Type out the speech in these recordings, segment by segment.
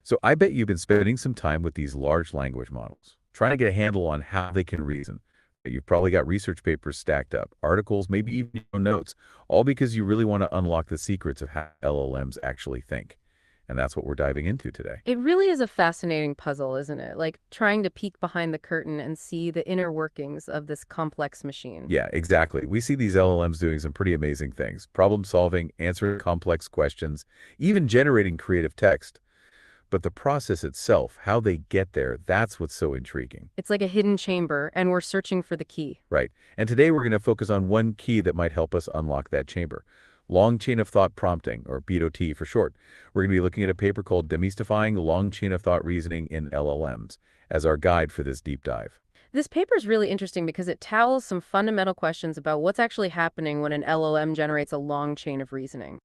So I bet you've been spending some time with these large language models, trying to get a handle on how they can reason. You've probably got research papers stacked up, articles, maybe even your own notes, all because you really want to unlock the secrets of how LLMs actually think. And that's what we're diving into today. It really is a fascinating puzzle, isn't it? Like trying to peek behind the curtain and see the inner workings of this complex machine. Yeah, exactly. We see these LLMs doing some pretty amazing things. Problem solving, answering complex questions, even generating creative text. But the process itself, how they get there, that's what's so intriguing. It's like a hidden chamber, and we're searching for the key. Right. And today we're going to focus on one key that might help us unlock that chamber. Long chain of thought prompting, or BOT for short. We're going to be looking at a paper called Demystifying Long Chain of Thought Reasoning in LLMs as our guide for this deep dive. This paper is really interesting because it tackles some fundamental questions about what's actually happening when an LLM generates a long chain of reasoning.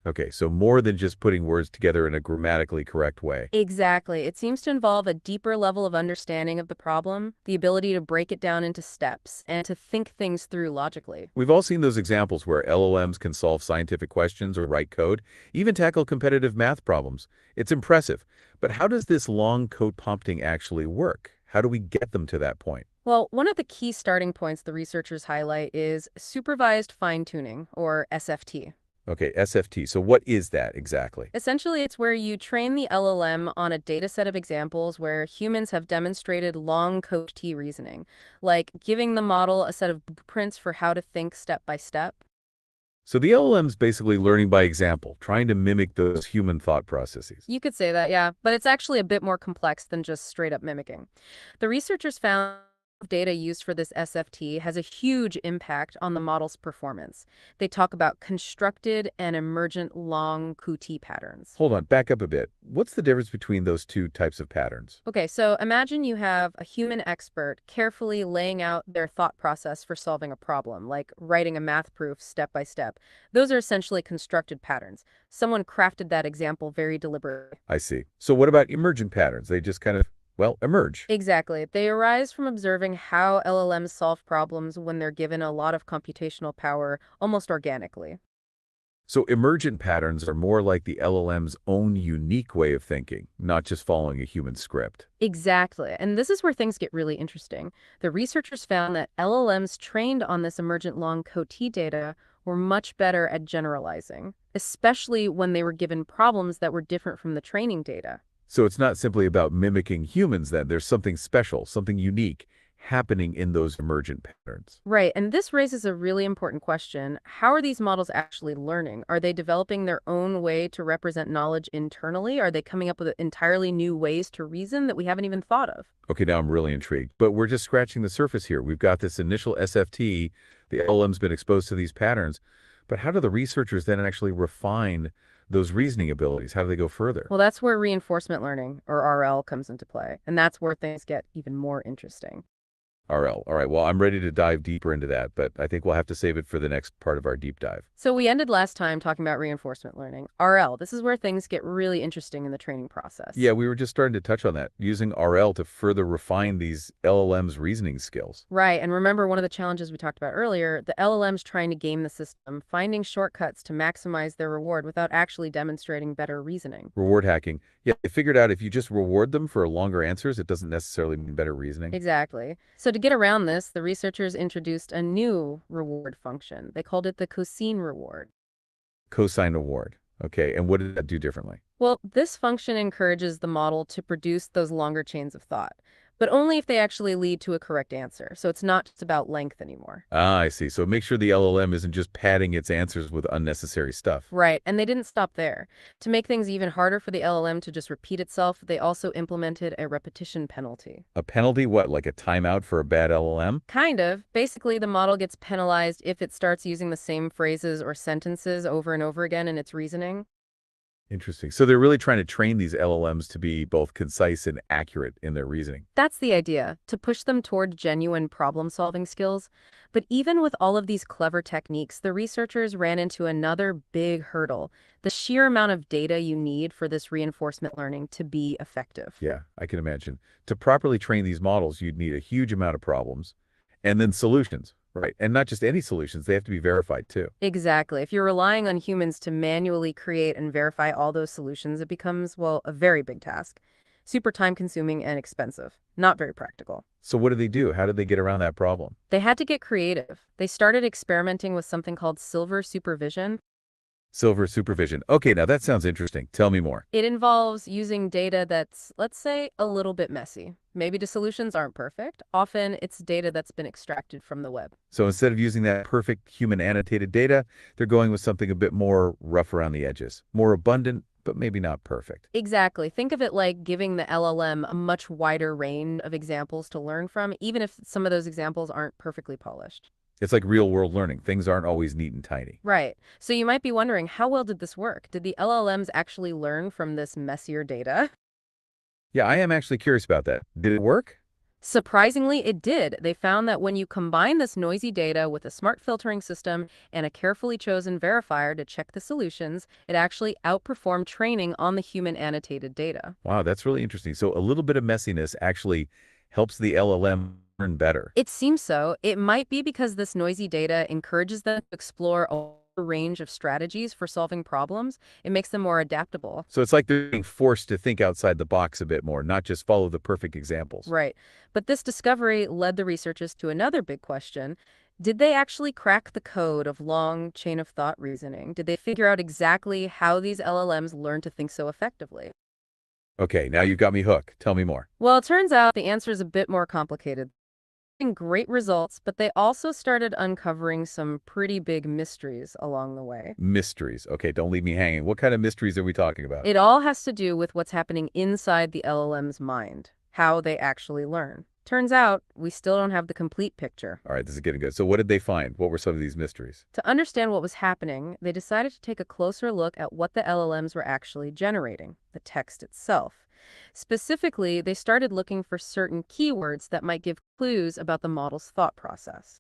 Okay, so more than just putting words together in a grammatically correct way. Exactly. It seems to involve a deeper level of understanding of the problem, the ability to break it down into steps, and to think things through logically. We've all seen those examples where LLMs can solve scientific questions or write code, even tackle competitive math problems. It's impressive. But how does this long code prompting actually work? How do we get them to that point? Well, one of the key starting points the researchers highlight is supervised fine-tuning, or SFT. Okay, SFT. So what is that exactly? Essentially, it's where you train the LLM on a data set of examples where humans have demonstrated long code T reasoning, like giving the model a set of blueprints for how to think step by step. So the LLM's basically learning by example, trying to mimic those human thought processes. You could say that, yeah, but it's actually a bit more complex than just straight up mimicking. The researchers found data used for this SFT has a huge impact on the model's performance. They talk about constructed and emergent long QT patterns. Hold on, back up a bit. What's the difference between those two types of patterns? Okay, so imagine you have a human expert carefully laying out their thought process for solving a problem, like writing a math proof step by step. Those are essentially constructed patterns. Someone crafted that example very deliberately. I see. So what about emergent patterns? They just kind of, well, emerge. Exactly. They arise from observing how LLMs solve problems when they're given a lot of computational power almost organically. So emergent patterns are more like the LLM's own unique way of thinking, not just following a human script. Exactly. And this is where things get really interesting. The researchers found that LLMs trained on this emergent long COT data were much better at generalizing, especially when they were given problems that were different from the training data. So it's not simply about mimicking humans then. There's something special, something unique happening in those emergent patterns. Right. And this raises a really important question. How are these models actually learning? Are they developing their own way to represent knowledge internally? Are they coming up with entirely new ways to reason that we haven't even thought of? Okay, now I'm really intrigued, but we're just scratching the surface here. We've got this initial SFT, the LLM's been exposed to these patterns, but how do the researchers then actually refine those reasoning abilities? How do they go further? Well, that's where reinforcement learning, or RL, comes into play. And that's where things get even more interesting. RL. All right, well, I'm ready to dive deeper into that, but I think we'll have to save it for the next part of our deep dive. So we ended last time talking about reinforcement learning. RL, this is where things get really interesting in the training process. Yeah, we were just starting to touch on that, using RL to further refine these LLM's reasoning skills. Right, and remember one of the challenges we talked about earlier, the LLMs trying to game the system, finding shortcuts to maximize their reward without actually demonstrating better reasoning. Reward hacking. Yeah, they figured out if you just reward them for longer answers, it doesn't necessarily mean better reasoning. Exactly. So to get around this, the researchers introduced a new reward function. They called it the cosine reward. Cosine award. Okay, and what did that do differently? Well, this function encourages the model to produce those longer chains of thought, but only if they actually lead to a correct answer. So it's not just about length anymore. Ah, I see. So make sure the LLM isn't just padding its answers with unnecessary stuff. Right, and they didn't stop there. To make things even harder for the LLM to just repeat itself, they also implemented a repetition penalty. A penalty, what, like a timeout for a bad LLM? Kind of. Basically, the model gets penalized if it starts using the same phrases or sentences over and over again in its reasoning. Interesting. So they're really trying to train these LLMs to be both concise and accurate in their reasoning. That's the idea, to push them toward genuine problem-solving skills. But even with all of these clever techniques, the researchers ran into another big hurdle, the sheer amount of data you need for this reinforcement learning to be effective. Yeah, I can imagine. To properly train these models, you'd need a huge amount of problems and then solutions, Right. And not just any solutions, they have to be verified too. Exactly. If you're relying on humans to manually create and verify all those solutions, it becomes, well, a very big task. Super time-consuming and expensive. Not very practical. So what did they do? How did they get around that problem? They had to get creative. They started experimenting with something called silver supervision. Silver supervision. Okay, now that sounds interesting. Tell me more. It involves using data that's, let's say, a little bit messy. Maybe the solutions aren't perfect. Often it's data that's been extracted from the web. So instead of using that perfect human annotated data, they're going with something a bit more rough around the edges, more abundant, but maybe not perfect. Exactly. Think of it like giving the LLM a much wider range of examples to learn from, even if some of those examples aren't perfectly polished. It's like real world learning. Things aren't always neat and tidy. Right. So you might be wondering, how well did this work? Did the LLMs actually learn from this messier data? Yeah, I am actually curious about that. Did it work? Surprisingly, it did. They found that when you combine this noisy data with a smart filtering system and a carefully chosen verifier to check the solutions, it actually outperformed training on the human annotated data. Wow, that's really interesting. So a little bit of messiness actually helps the LLM learn better. It seems so. It might be because this noisy data encourages them to explore a range of strategies for solving problems. It makes them more adaptable. So it's like they're being forced to think outside the box a bit more, not just follow the perfect examples. Right. But this discovery led the researchers to another big question. Did they actually crack the code of long chain of thought reasoning? Did they figure out exactly how these LLMs learn to think so effectively? Okay, now you've got me hooked. Tell me more. Well, it turns out the answer is a bit more complicated. Great results, but they also started uncovering some pretty big mysteries along the way. Mysteries. Okay, don't leave me hanging. What kind of mysteries are we talking about? It all has to do with what's happening inside the LLM's mind, how they actually learn. Turns out, we still don't have the complete picture. All right, this is getting good. So what did they find? What were some of these mysteries? To understand what was happening, they decided to take a closer look at what the LLMs were actually generating, the text itself. Specifically, they started looking for certain keywords that might give clues about the model's thought process.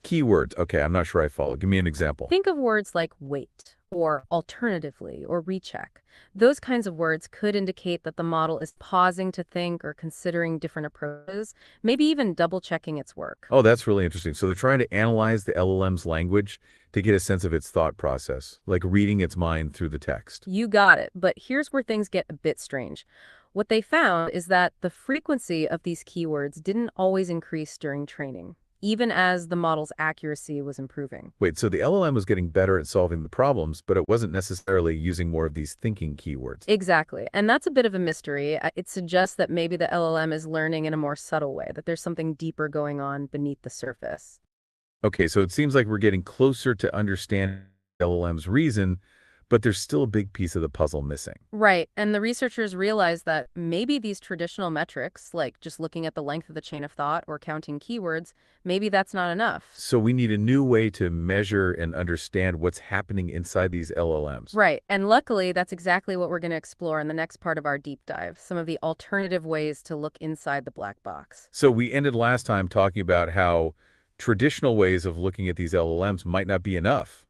Keywords. Okay, I'm not sure I follow. Give me an example. Think of words like wait, or alternatively, or recheck. Those kinds of words could indicate that the model is pausing to think or considering different approaches, maybe even double-checking its work. Oh, that's really interesting. So they're trying to analyze the LLM's language to get a sense of its thought process, like reading its mind through the text. You got it, but here's where things get a bit strange. What they found is that the frequency of these keywords didn't always increase during training, even as the model's accuracy was improving. Wait, so the LLM was getting better at solving the problems, but it wasn't necessarily using more of these thinking keywords. Exactly. And that's a bit of a mystery. It suggests that maybe the LLM is learning in a more subtle way, that there's something deeper going on beneath the surface. Okay, so it seems like we're getting closer to understanding LLM's reason, but there's still a big piece of the puzzle missing. Right. And the researchers realized that maybe these traditional metrics, like just looking at the length of the chain of thought or counting keywords, maybe that's not enough. So we need a new way to measure and understand what's happening inside these LLMs. Right. And luckily, that's exactly what we're going to explore in the next part of our deep dive, some of the alternative ways to look inside the black box. So we ended last time talking about how traditional ways of looking at these LLMs might not be enough,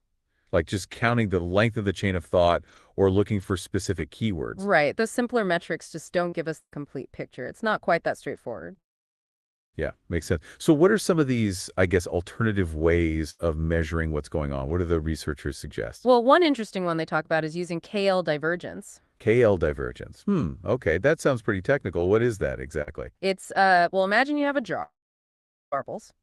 like just counting the length of the chain of thought or looking for specific keywords. Right. Those simpler metrics just don't give us the complete picture. It's not quite that straightforward. Yeah, makes sense. So what are some of these, I guess, alternative ways of measuring what's going on? What do the researchers suggest? Well, one interesting one they talk about is using KL divergence. KL divergence. Okay, that sounds pretty technical. What is that exactly? It's, well, imagine you have a jar, marbles,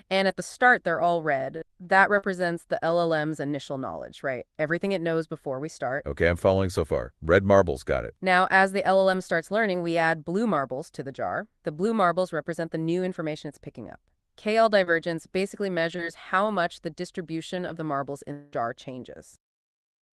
and at the start, they're all red. That represents the LLM's initial knowledge, right? Everything it knows before we start. Okay, I'm following so far. Red marbles, got it. Now, as the LLM starts learning, we add blue marbles to the jar. The blue marbles represent the new information it's picking up. KL divergence basically measures how much the distribution of the marbles in the jar changes.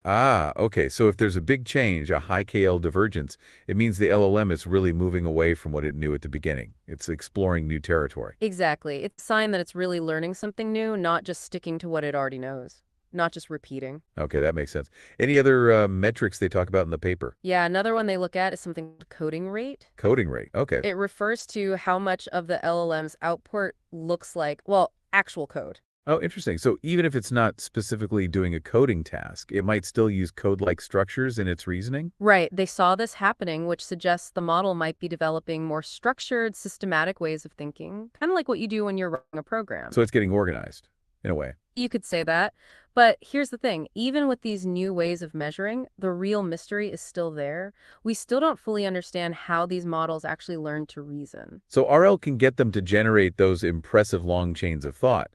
Ah, okay. So if there's a big change, a high KL divergence, it means the LLM is really moving away from what it knew at the beginning. It's exploring new territory. Exactly. It's a sign that it's really learning something new, not just sticking to what it already knows, not just repeating. Okay, that makes sense. Any other metrics they talk about in the paper? Yeah, another one they look at is something called coding rate. Coding rate. Okay. It refers to how much of the LLM's output looks like, well, actual code. Oh, interesting. So even if it's not specifically doing a coding task, it might still use code-like structures in its reasoning? Right, they saw this happening, which suggests the model might be developing more structured, systematic ways of thinking, kind of like what you do when you're running a program. So it's getting organized, in a way. You could say that. But here's the thing, even with these new ways of measuring, the real mystery is still there. We still don't fully understand how these models actually learn to reason. So RL can get them to generate those impressive long chains of thought,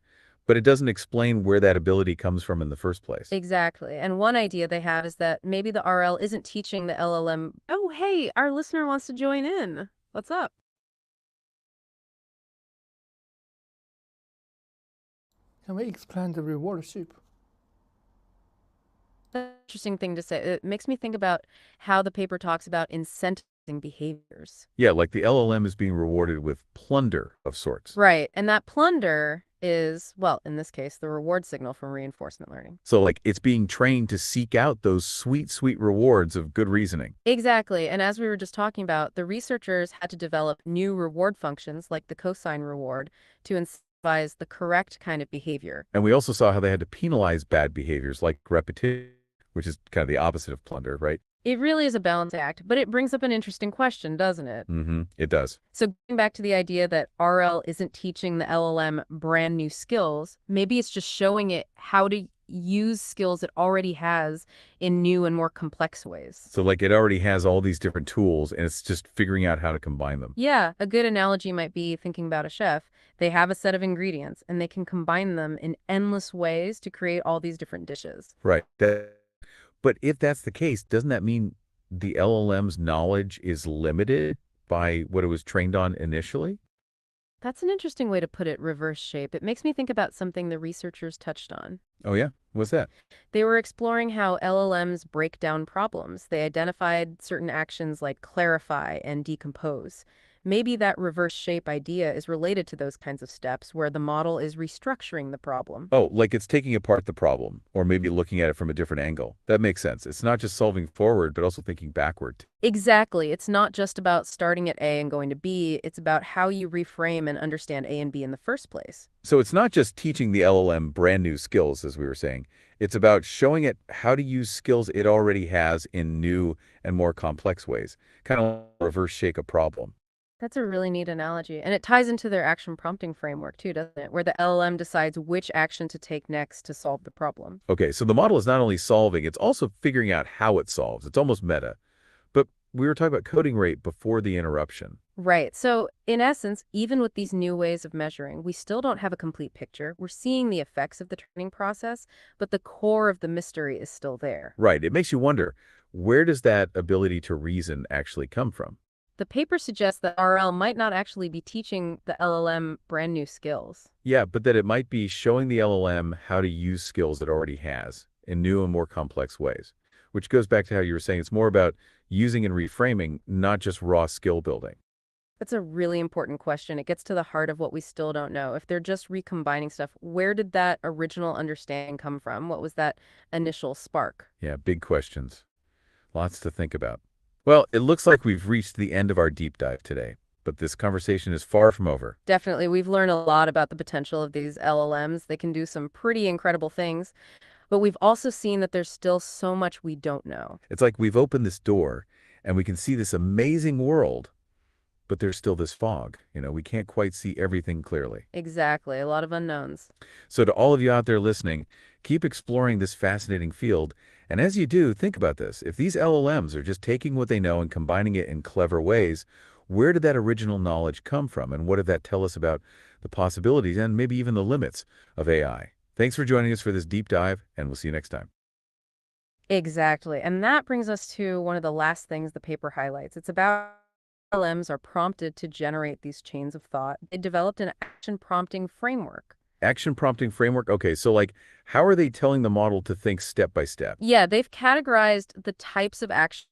but it doesn't explain where that ability comes from in the first place. Exactly. And one idea they have is that maybe the RL isn't teaching the LLM, oh, hey, our listener wants to join in. What's up? Can we explain the reward soup? That's an interesting thing to say. It makes me think about how the paper talks about incentivizing behaviors. Yeah, like the LLM is being rewarded with plunder of sorts. Right. And that plunder is, well, in this case, the reward signal from reinforcement learning. So like it's being trained to seek out those sweet, sweet rewards of good reasoning. Exactly. And as we were just talking about, the researchers had to develop new reward functions like the cosine reward to incentivize the correct kind of behavior. And we also saw how they had to penalize bad behaviors like repetition, which is kind of the opposite of plunder, right? It really is a balance act, but it brings up an interesting question, doesn't it? Mm-hmm. It does. So going back to the idea that RL isn't teaching the LLM brand new skills, maybe it's just showing it how to use skills it already has in new and more complex ways. So like it already has all these different tools and it's just figuring out how to combine them. Yeah, a good analogy might be thinking about a chef. They have a set of ingredients and they can combine them in endless ways to create all these different dishes. Right. But if that's the case, doesn't that mean the LLM's knowledge is limited by what it was trained on initially? That's an interesting way to put it, reverse shape. It makes me think about something the researchers touched on. Oh, yeah? What's that? They were exploring how LLMs break down problems. They identified certain actions like clarify and decompose. Maybe that reverse shape idea is related to those kinds of steps where the model is restructuring the problem. Oh, like it's taking apart the problem, or maybe looking at it from a different angle. That makes sense. It's not just solving forward, but also thinking backward. Exactly. It's not just about starting at A and going to B. It's about how you reframe and understand A and B in the first place. So it's not just teaching the LLM brand new skills, as we were saying. It's about showing it how to use skills it already has in new and more complex ways. Kind of reverse shake a problem. That's a really neat analogy. And it ties into their action prompting framework too, doesn't it? Where the LLM decides which action to take next to solve the problem. Okay, so the model is not only solving, it's also figuring out how it solves. It's almost meta. But we were talking about coding rate before the interruption. Right. So, in essence, even with these new ways of measuring, we still don't have a complete picture. We're seeing the effects of the training process, but the core of the mystery is still there. Right. It makes you wonder, where does that ability to reason actually come from? The paper suggests that RL might not actually be teaching the LLM brand new skills. Yeah, but that it might be showing the LLM how to use skills it already has in new and more complex ways, which goes back to how you were saying it's more about using and reframing, not just raw skill building. That's a really important question. It gets to the heart of what we still don't know. If they're just recombining stuff, where did that original understanding come from? What was that initial spark? Yeah, big questions. Lots to think about. Well, it looks like we've reached the end of our deep dive today, but this conversation is far from over. Definitely, we've learned a lot about the potential of these LLMs. They can do some pretty incredible things, but we've also seen that there's still so much we don't know. It's like we've opened this door and we can see this amazing world, but there's still this fog. We can't quite see everything clearly. Exactly, a lot of unknowns. So to all of you out there listening, keep exploring this fascinating field. And as you do, think about this. If these LLMs are just taking what they know and combining it in clever ways, where did that original knowledge come from? And what did that tell us about the possibilities and maybe even the limits of AI? Thanks for joining us for this deep dive, and we'll see you next time. Exactly, and that brings us to one of the last things the paper highlights. It's about LLMs are prompted to generate these chains of thought. They developed an action prompting framework. Action prompting framework. Okay, so like, how are they telling the model to think step by step? Yeah, they've categorized the types of actions